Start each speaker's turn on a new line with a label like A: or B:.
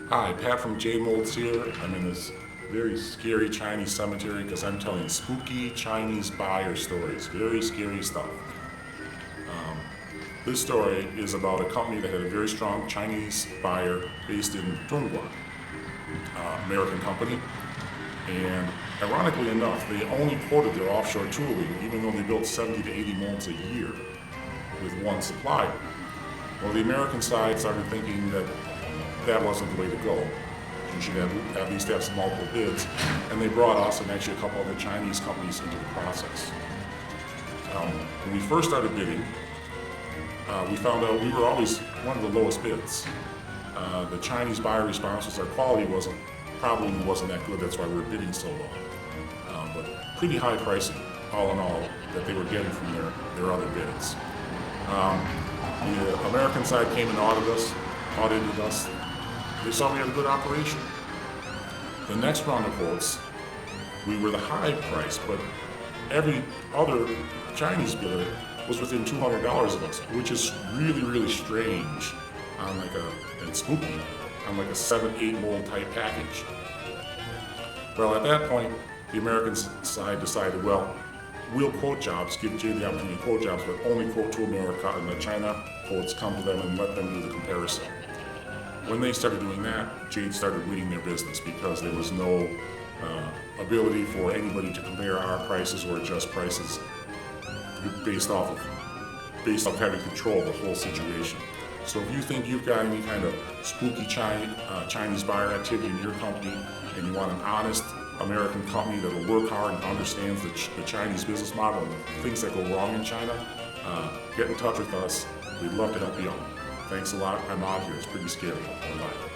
A: Hi, Pat from Jade here. I'm in this very scary Chinese cemetery because I'm telling spooky Chinese buyer stories. Very scary stuff. This story is about a company that had a very strong Chinese buyer based in Tongguan, American company. And ironically enough, they only quoted their offshore tooling, even though they built 70 to 80 molds a year with one supplier. Well, the American side started thinking that that wasn't the way to go. You should at least have some multiple bids, and they brought us and actually a couple other Chinese companies into the process. When we first started bidding, we found out we were always one of the lowest bids. The Chinese buyer response was our quality probably wasn't that good. That's why we were bidding so low. But pretty high pricing, all in all, that they were getting from their other bids. The American side came and audited us. They saw we had a good operation. The next round of quotes, we were the high price, but every other Chinese bidder was within $200 of us, which is really, really strange and spooky on like a 7-8 mold type package. Well, at that point, the American side decided, well, we'll quote jobs, give Jade the opportunity to quote jobs, but only quote to America, and the China quotes come to them and let them do the comparison. When they started doing that, Jade started winning their business because there was no ability for anybody to compare our prices or adjust prices based off having control of the whole situation. So if you think you've got any kind of spooky Chinese buyer activity in your company and you want an honest American company that'll work hard and understands the Chinese business model and the things that go wrong in China, get in touch with us. We'd love to help you out. Thanks a lot. I'm out here. It's pretty scary. Bye-bye.